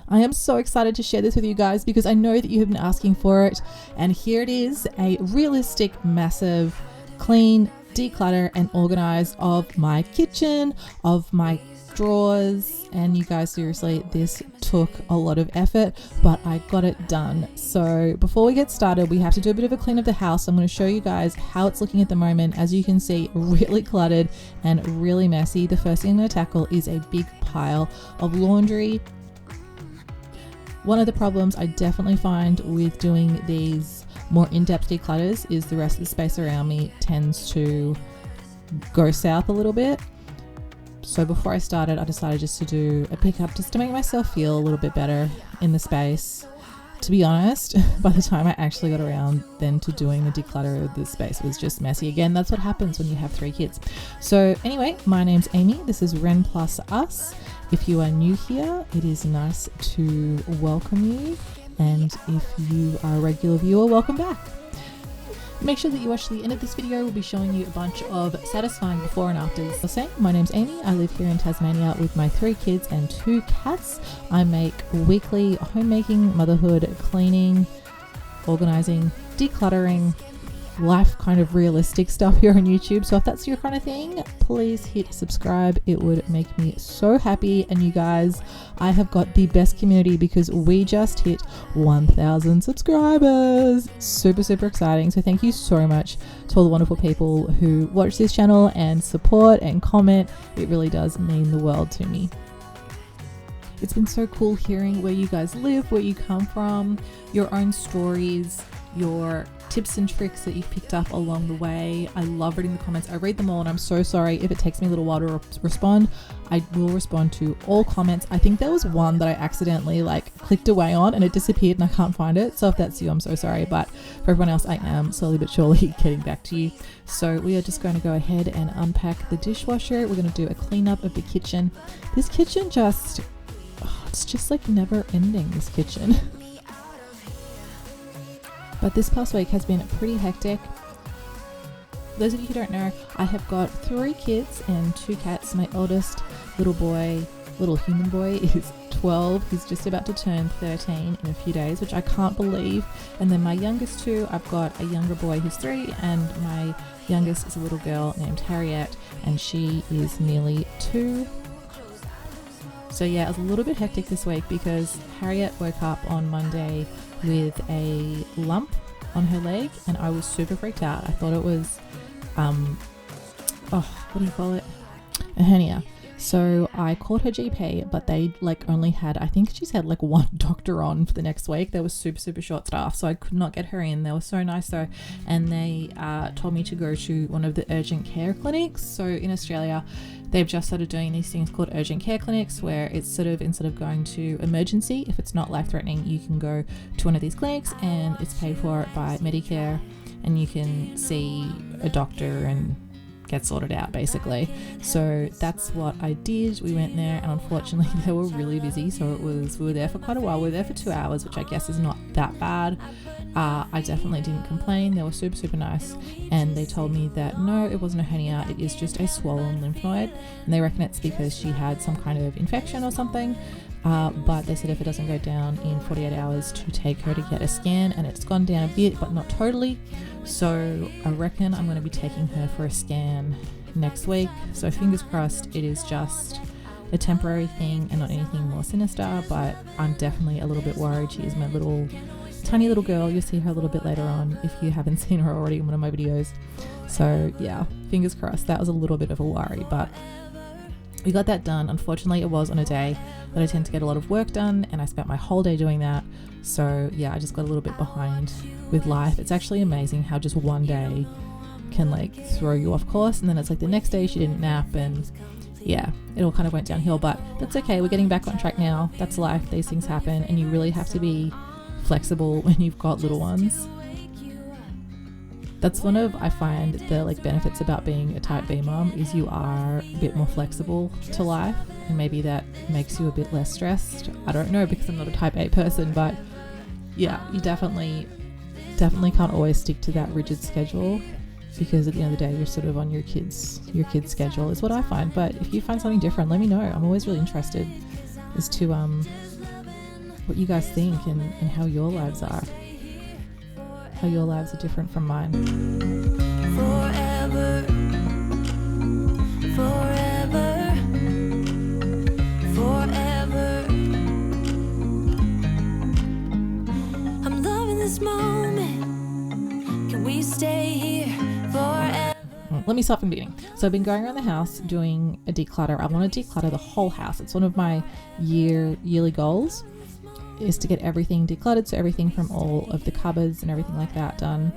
I am so excited to share this with you guys because I know that you have been asking for it, and here it is, a realistic, massive, clean, declutter and organize of my kitchen, of my drawers. And you guys, seriously, this took a lot of effort, but I got it done. So before we get started, we have to do a bit of a clean of the house. I'm going to show you guys how it's looking at the moment. As you can see, really cluttered and really messy. The first thing I'm going to tackle is a big pile of laundry. One of the problems I definitely find with doing these more in-depth declutters is the rest of the space around me tends to go south a little bit. So before I started, I decided just to do a pickup just to make myself feel a little bit better in the space. To be honest, by the time I actually got around then to doing the declutter, the space was just messy again. That's what happens when you have 3 kids. So anyway, my name's Amy. This is Ren Plus Us. If you are new here, it is nice to welcome you. And if you are a regular viewer, welcome back. Make sure that you watch the end of this video. We'll be showing you a bunch of satisfying before and afters. I'll say, my name's Amy. I live here in Tasmania with my 3 kids and 2 cats. I make weekly homemaking, motherhood, cleaning, organizing, decluttering, life kind of realistic stuff here on YouTube. So if that's your kind of thing, please hit subscribe. It would make me so happy. And you guys, I have got the best community because we just hit 1,000 subscribers. Super exciting. So thank you so much to all the wonderful people who watch this channel and support and comment. It really does mean the world to me. It's been so cool hearing where you guys live, where you come from, your own stories, your tips and tricks that you've picked up along the way. I love reading the comments. I read them all, and I'm so sorry if it takes me a little while to respond. I will respond to all comments. I think there was one that I accidentally clicked away on and it disappeared and I can't find it. So if that's you, I'm so sorry. But for everyone else, I am slowly but surely getting back to you. So we are just going to go ahead and unpack the dishwasher. We're going to do a cleanup of the kitchen. This kitchen it's just never ending, this kitchen. But this past week has been pretty hectic. Those of you who don't know, I have got 3 kids and 2 cats. My eldest little human boy is 12. He's just about to turn 13 in a few days, which I can't believe. And then my youngest 2, I've got a younger boy who's 3, and my youngest is a little girl named Harriet, and she is nearly 2. So yeah, it was a little bit hectic this week because Harriet woke up on Monday with a lump on her leg, and I was super freaked out. I thought it was what do you call it, a hernia. So I called her GP, but they only had, I think she's had 1 doctor on for the next week. They were super short staffed, so I could not get her in. They were so nice though, and they told me to go to one of the urgent care clinics. So in Australia, they've just started doing these things called urgent care clinics, where it's sort of, instead of going to emergency, if it's not life-threatening, you can go to one of these clinics and it's paid for by Medicare, and you can see a doctor and get sorted out basically. So that's what I did. We went there, and unfortunately they were really busy, so we were there for quite a while. We were there for 2 hours, which I guess is not that bad. I definitely didn't complain. They were super nice, and they told me that no, it wasn't a hernia, it is just a swollen lymph node, and they reckon it's because she had some kind of infection or something. But they said if it doesn't go down in 48 hours to take her to get a scan, and it's gone down a bit but not totally. So I reckon I'm going to be taking her for a scan next week. So fingers crossed it is just a temporary thing and not anything more sinister, but I'm definitely a little bit worried. She is my tiny little girl. You'll see her a little bit later on if you haven't seen her already in one of my videos. So yeah, fingers crossed. That was a little bit of a worry, but we got that done. Unfortunately, it was on a day that I tend to get a lot of work done, and I spent my whole day doing that. So yeah, I just got a little bit behind with life. It's actually amazing how just one day can throw you off course, and then it's the next day she didn't nap, and yeah, it all kind of went downhill. But that's okay, we're getting back on track now. That's life, these things happen, and you really have to be flexible when you've got little ones. That's one of, I find, the benefits about being a type B mom is you are a bit more flexible to life, and maybe that makes you a bit less stressed. I don't know, because I'm not a type A person, but yeah, you definitely can't always stick to that rigid schedule, because at the end of the day you're sort of on your kids schedule is what I find. But if you find something different, let me know. I'm always really interested as to what you guys think and how your lives are. How your lives are different from mine. Forever, forever, forever. I'm loving this moment. Can we stay here forever? Let me start from the beginning. So I've been going around the house doing a declutter. I want to declutter the whole house. It's one of my yearly goals, is to get everything decluttered, so everything from all of the cupboards and everything like that done.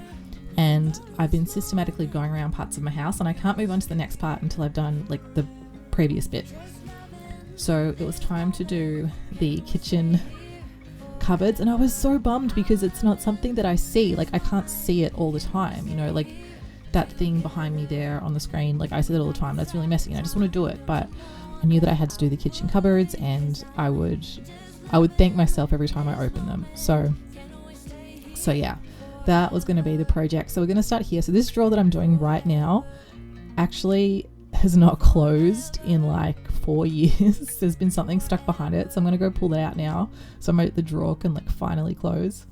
And I've been systematically going around parts of my house, and I can't move on to the next part until I've done like the previous bit. So it was time to do the kitchen cupboards, and I was so bummed because it's not something that I see. Like, I can't see it all the time, you know, like that thing behind me there on the screen, like I see it all the time. That's really messy and I just want to do it, but I knew that I had to do the kitchen cupboards, and I would thank myself every time I open them. So yeah, that was going to be the project. So we're going to start here. So this drawer that I'm doing right now actually has not closed in like 4 years. There's been something stuck behind it, so I'm going to go pull that out now so the drawer can like finally close.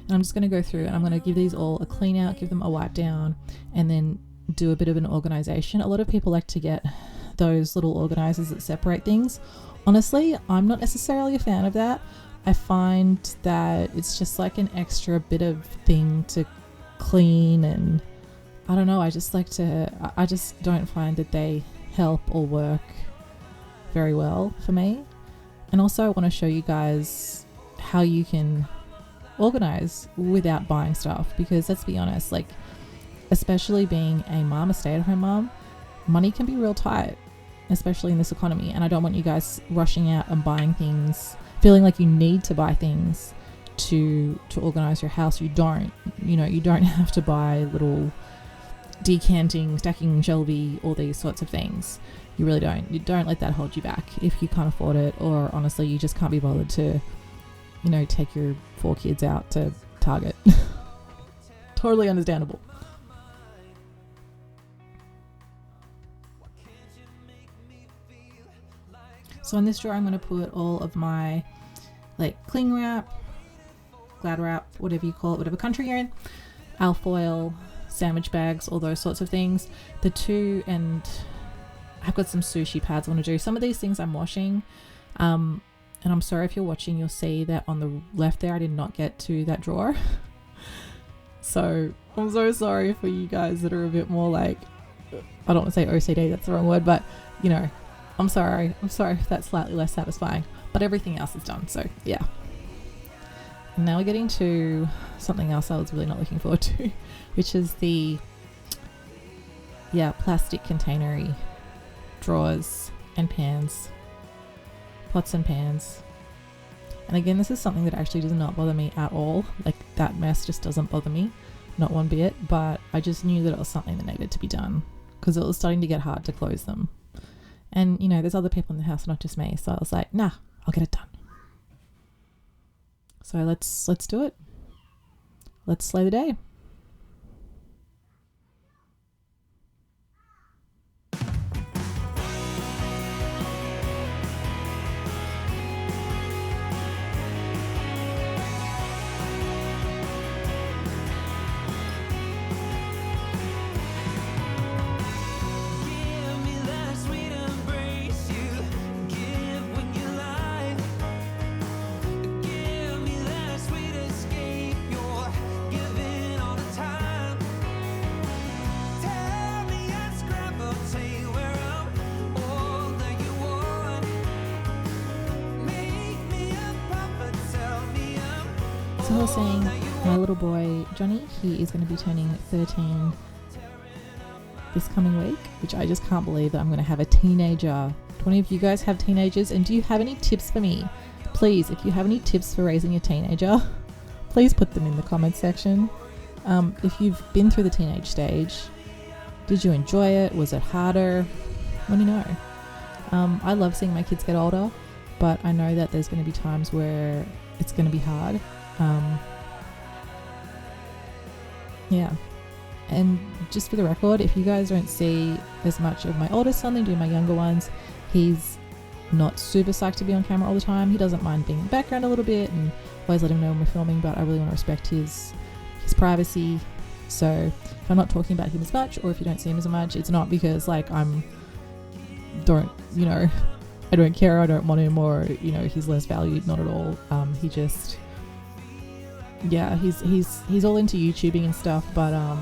And I'm just going to go through and I'm going to give these all a clean out, give them a wipe down, and then do a bit of an organization. A lot of people like to get those little organizers that separate things. Honestly, I'm not necessarily a fan of that. I find that it's just like an extra bit of thing to clean, and I don't know, I just don't find that they help or work very well for me. And also I want to show you guys how you can organize without buying stuff, because let's be honest, like, especially being a mom, a stay-at-home mom, money can be real tight, especially in this economy. And I don't want you guys rushing out and buying things, feeling like you need to buy things to organize your house. You don't have to buy little decanting, stacking, shelvie, all these sorts of things. You really don't. You don't let that hold you back if you can't afford it, or honestly you just can't be bothered to, you know, take your 4 kids out to Target. Totally understandable. So in this drawer, I'm going to put all of my like cling wrap, glad wrap, whatever you call it, whatever country you're in, alfoil, sandwich bags, all those sorts of things. And I've got some sushi pads I want to do. Some of these things I'm washing. And I'm sorry if you're watching, you'll see that on the left there, I did not get to that drawer. So I'm so sorry for you guys that are a bit more like, I don't want to say OCD, that's the wrong word, but you know, I'm sorry if that's slightly less satisfying, but everything else is done. So yeah. And now we're getting to something else I was really not looking forward to, which is the plastic containery drawers and pans, pots and pans. And again, this is something that actually does not bother me at all. Like, that mess just doesn't bother me, not one bit, but I just knew that it was something that needed to be done because it was starting to get hard to close them. And you know, there's other people in the house, not just me, so I was like, nah, I'll get it done. So let's do it. Let's slay the day. So I was saying, my little boy Johnny, he is going to be turning 13 this coming week, which I just can't believe that I'm going to have a teenager. Do any of you guys have teenagers, and do you have any tips for me? Please, if you have any tips for raising a teenager, please put them in the comments section. If you've been through the teenage stage, did you enjoy it? Was it harder? Let me know. I love seeing my kids get older, but I know that there's going to be times where it's going to be hard. And just for the record, if you guys don't see as much of my oldest son than do my younger ones, he's not super psyched to be on camera all the time. He doesn't mind being in the background a little bit, and always let him know when we're filming, but I really want to respect his privacy. So if I'm not talking about him as much, or if you don't see him as much, it's not because like I don't care, I don't want him, or he's less valued. Not at all. He just, yeah, he's all into YouTubing and stuff, but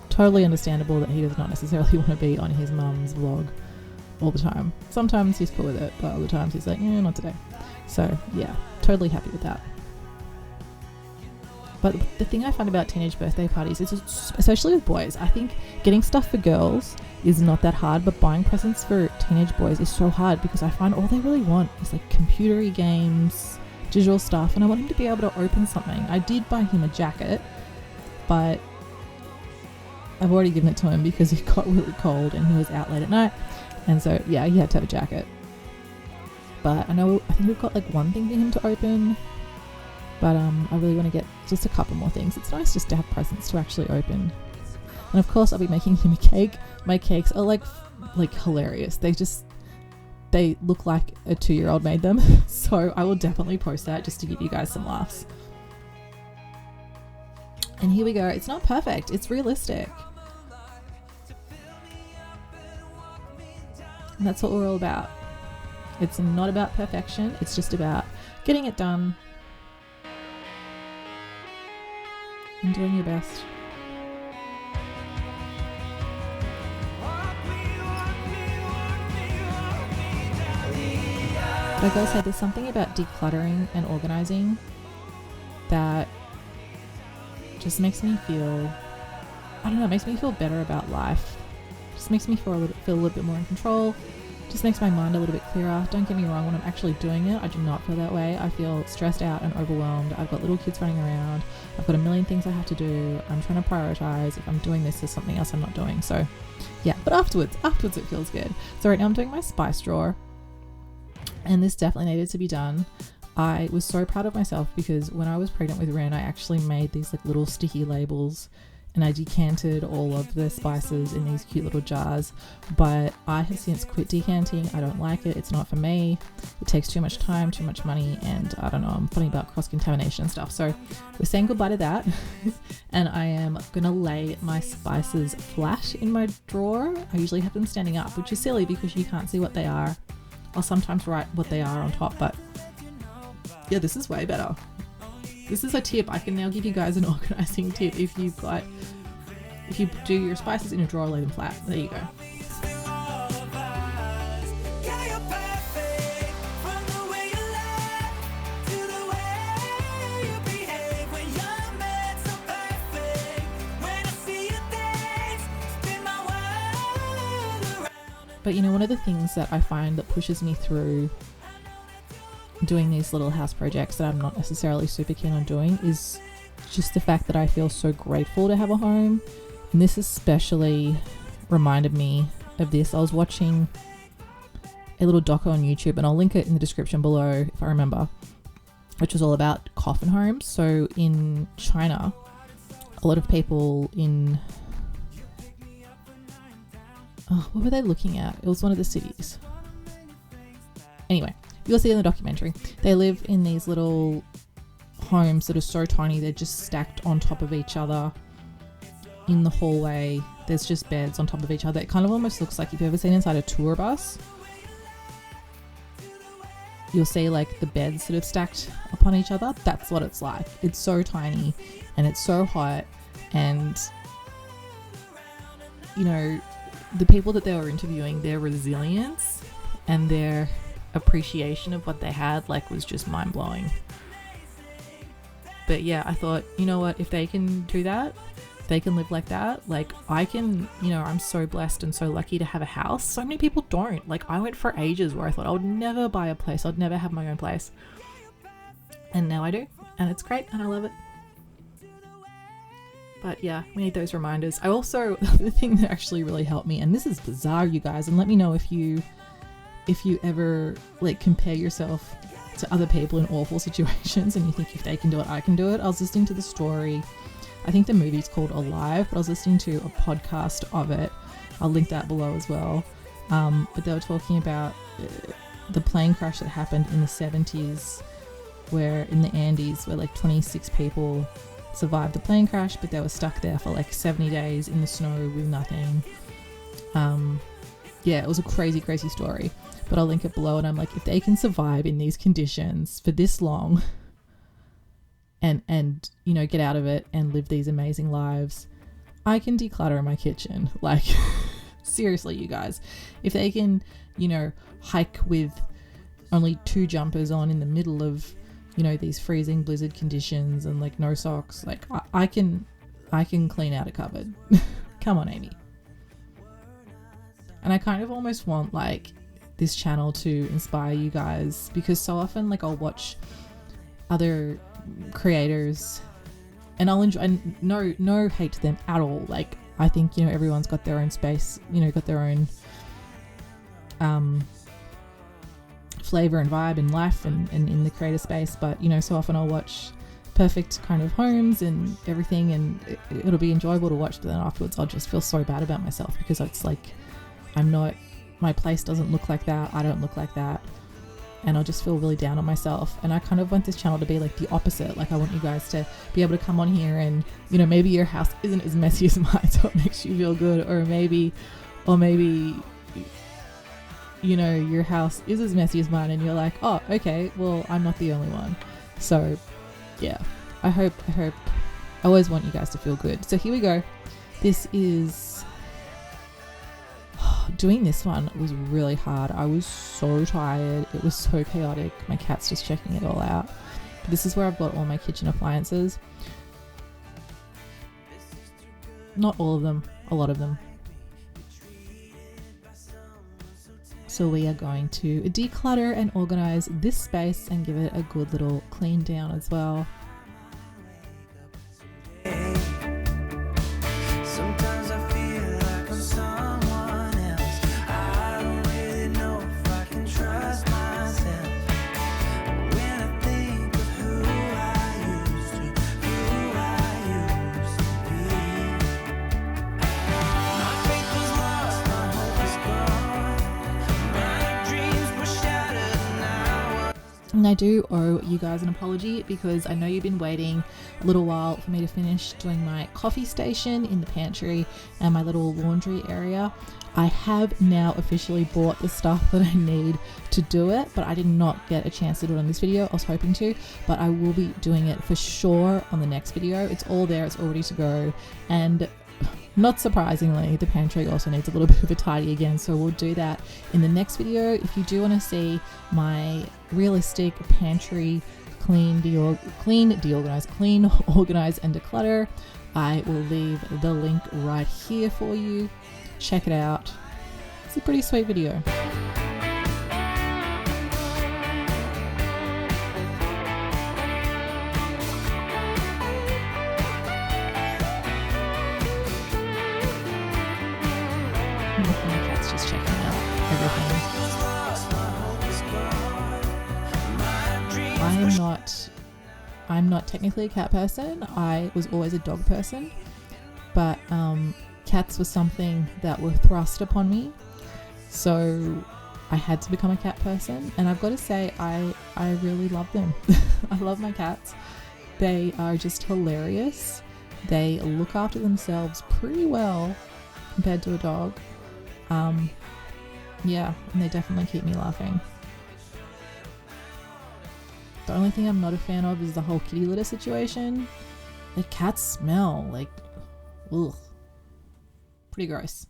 totally understandable that he does not necessarily want to be on his mum's vlog all the time. Sometimes he's cool with it, but other times he's like, not today. So yeah, totally happy with that. But the thing I find about teenage birthday parties is, especially with boys, I think getting stuff for girls is not that hard, but buying presents for teenage boys is so hard, because I find all they really want is like computery games, digital stuff, and I want him to be able to open something. I did buy him a jacket, but I've already given it to him because it got really cold and he was out late at night, and so yeah, he had to have a jacket. But I think we've got like one thing for him to open, but I really want to get just a couple more things. It's nice just to have presents to actually open. And of course I'll be making him a cake. My cakes are like hilarious. They look like a 2-year-old made them. So I will definitely post that just to give you guys some laughs. And here we go. It's not perfect, it's realistic. And that's what we're all about. It's not about perfection, it's just about getting it done and doing your best. But I gotta say, there's something about decluttering and organizing that just makes me feel, I don't know, it makes me feel better about life. Just makes me feel a little bit more in control. Just makes my mind a little bit clearer. Don't get me wrong, when I'm actually doing it, I do not feel that way. I feel stressed out and overwhelmed. I've got little kids running around. I've got a million things I have to do. I'm trying to prioritize. If I'm doing this, there's something else I'm not doing. So yeah, but afterwards it feels good. So right now I'm doing my spice drawer, and this definitely needed to be done. I was so proud of myself because when I was pregnant with Ren, I actually made these like little sticky labels, and I decanted all of the spices in these cute little jars, but I have since quit decanting. I don't like it. It's not for me. It takes too much time, too much money, and I don't know, I'm funny about cross-contamination and stuff. So we're saying goodbye to that. And I am gonna lay my spices flat in my drawer. I usually have them standing up, which is silly because you can't see what they are. I'll sometimes write what they are on top, but yeah, this is way better. This is a tip. I can now give you guys an organizing tip. If you do your spices in a drawer, lay them flat. There you go. But one of the things that I find that pushes me through doing these little house projects that I'm not necessarily super keen on doing is just the fact that I feel so grateful to have a home. And this especially reminded me of this. I was watching a little doco on YouTube, and I'll link it in the description below if I remember, which was all about coffin homes. So in China, a lot of people in what were they looking at? It was one of the cities. Anyway, you'll see in the documentary, they live in these little homes that are so tiny, they're just stacked on top of each other in the hallway. There's just beds on top of each other. It kind of almost looks like, if you've ever seen inside a tour bus, you'll see like the beds sort of stacked upon each other. That's what it's like. It's so tiny and it's so hot, and the people that they were interviewing, their resilience and their appreciation of what they had was just mind-blowing. But yeah, I thought, you know what, if they can do that, they can live like that, I can. I'm so blessed and so lucky to have a house. So many people don't. I went for ages where I thought I would never buy a place, I'd never have my own place, and now I do, and it's great and I love it. But yeah, we need those reminders. I also, the thing that actually really helped me, and this is bizarre, you guys, and let me know if you ever compare yourself to other people in awful situations and you think, if they can do it, I can do it. I was listening to the story, I think the movie's called Alive, but I was listening to a podcast of it. I'll link that below as well. But they were talking about the plane crash that happened in the 70s, where in the Andes, where like 26 people survived the plane crash, but they were stuck there for like 70 days in the snow with nothing. Yeah, it was a crazy story, but I'll link it below. And I'm like, if they can survive in these conditions for this long and you know, get out of it and live these amazing lives, I can declutter my kitchen. Like, seriously, you guys, if they can, you know, hike with only 2 jumpers on in the middle of, you know, these freezing blizzard conditions and like no socks, like I can clean out a cupboard. Come on, Amy. And I kind of almost want like this channel to inspire you guys, because so often like I'll watch other creators and I'll enjoy, and no hate to them at all. Like, I think, you know, everyone's got their own space, you know, got their own flavor and vibe in life and in the creator space. But, you know, so often I'll watch perfect kind of homes and everything, and it'll be enjoyable to watch, but then afterwards I'll just feel so bad about myself, because it's like, my place doesn't look like that, I don't look like that, and I'll just feel really down on myself. And I kind of want this channel to be like the opposite. Like, I want you guys to be able to come on here and, you know, maybe your house isn't as messy as mine, so it makes you feel good, or maybe you know, your house is as messy as mine and you're like, oh, okay, well, I'm not the only one. So yeah, I hope I always want you guys to feel good. So here we go. This is doing this one was really hard. I was so tired. It was so chaotic. My cat's just checking it all out. But this is where I've got all my kitchen appliances. Not all of them, a lot of them. So we are going to declutter and organize this space and give it a good little clean down as well. And I do owe you guys an apology, because I know you've been waiting a little while for me to finish doing my coffee station in the pantry and my little laundry area. I have now officially bought the stuff that I need to do it, but I did not get a chance to do it on this video. I was hoping to, but I will be doing it for sure on the next video. It's all there, it's all ready to go. And not surprisingly, the pantry also needs a little bit of a tidy again, so we'll do that in the next video. If you do want to see my realistic pantry clean, organize, and declutter, I will leave the link right here for you. Check it out. It's a pretty sweet video. My cat's just checking out everything. I'm not technically a cat person. I was always a dog person, but cats was something that were thrust upon me, so I had to become a cat person. And I've got to say, I really love them. I love my cats. They are just hilarious. They look after themselves pretty well compared to a dog. Yeah, and they definitely keep me laughing. The only thing I'm not a fan of is the whole kitty litter situation. The cats smell like, ugh, pretty gross.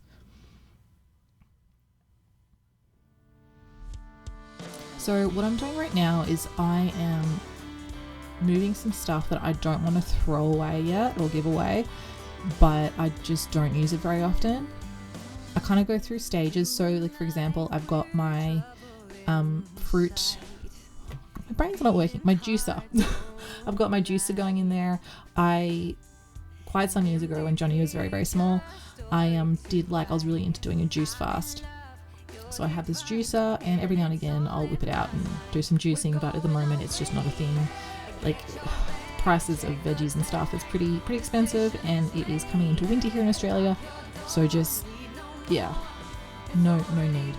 So what I'm doing right now is I am moving some stuff that I don't want to throw away yet or give away, but I just don't use it very often. I kind of go through stages. So like, for example, I've got my fruit, my brain's not working, my juicer. I've got my juicer going in there. Quite some years ago when Johnny was very, very small, I was really into doing a juice fast. So I have this juicer, and every now and again I'll whip it out and do some juicing, but at the moment it's just not a thing. Like, prices of veggies and stuff is pretty expensive, and it is coming into winter here in Australia, so just, yeah, no need.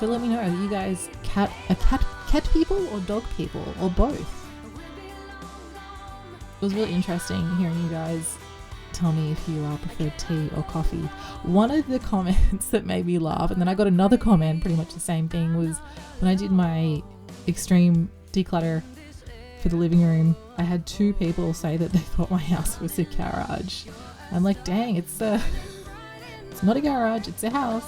So let me know, are you guys cat people or dog people or both? It was really interesting hearing you guys tell me if you prefer tea or coffee. One of the comments that made me laugh, and then I got another comment pretty much the same thing, was when I did my extreme declutter for the living room, I had 2 people say that they thought my house was a garage. I'm like, dang, it's not a garage, it's a house.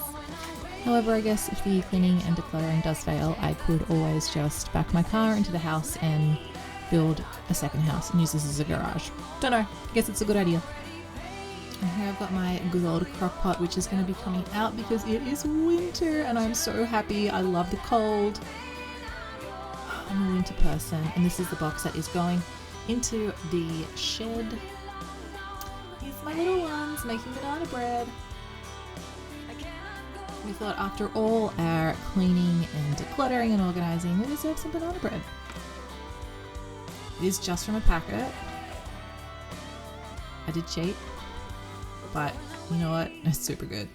However, I guess if the cleaning and decluttering does fail, I could always just back my car into the house and build a second house and use this as a garage. Don't know, I guess it's a good idea. And here I've got my good old crock pot, which is going to be coming out because it is winter and I'm so happy. I love the cold. I'm a winter person, and this is the box that is going into the shed. Here's my little ones making banana bread. We thought after all our cleaning and decluttering and organising, we deserve some banana bread. It is just from a packet. I did cheat, but you know what? It's super good.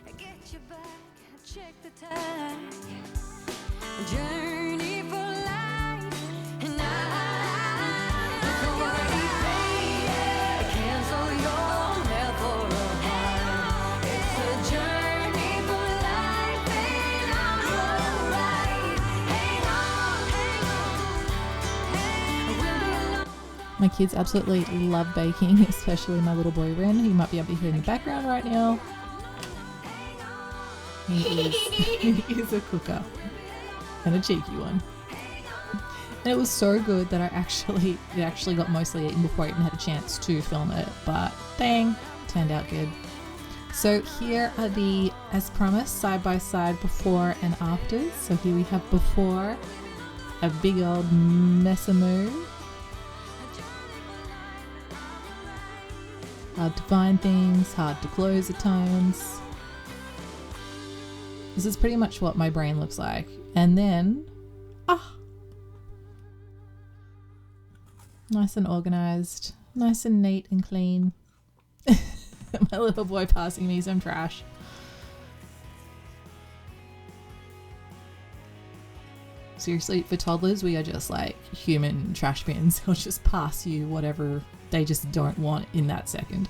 My kids absolutely love baking, especially my little boy Ren, who you might be able to hear in the background right now. He is a cooker, and a cheeky one. And it was so good that it actually got mostly eaten before I even had a chance to film it, but dang, turned out good. So here are the, as promised, side by side before and afters. So here we have before, a big old mess of moo. Hard to find things, hard to close at times. This is pretty much what my brain looks like. And then, nice and organized, nice and neat and clean. My little boy passing me some trash. Seriously, for toddlers, we are just like human trash bins. They'll just pass you whatever they just don't want in that second.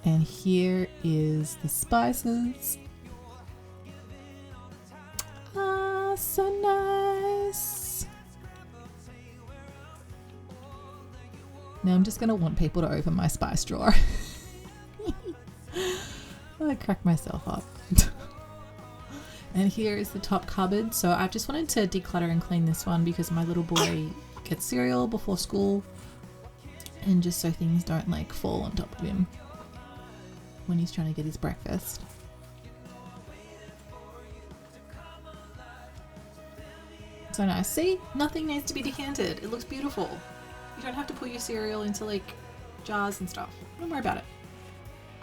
And here is the spices. So nice. Now I'm just going to want people to open my spice drawer. I crack myself up. And here is the top cupboard. So I just wanted to declutter and clean this one because my little boy gets cereal before school, and just so things don't like fall on top of him when he's trying to get his breakfast. So nice. See, nothing needs to be decanted. It looks beautiful. You don't have to put your cereal into like jars and stuff. Don't worry about it.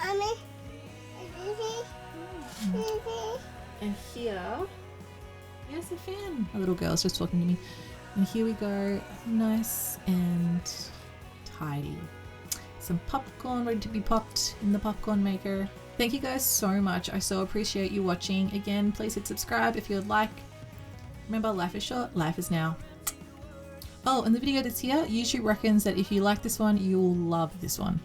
Mommy. And here, here's a fan. My little girl's just talking to me. And here we go, nice and tidy. Some popcorn ready to be popped in the popcorn maker. Thank you guys so much. I so appreciate you watching. Again, please hit subscribe if you would like. Remember, life is short, life is now. Oh, and the video that's here, YouTube reckons that if you like this one, you will love this one.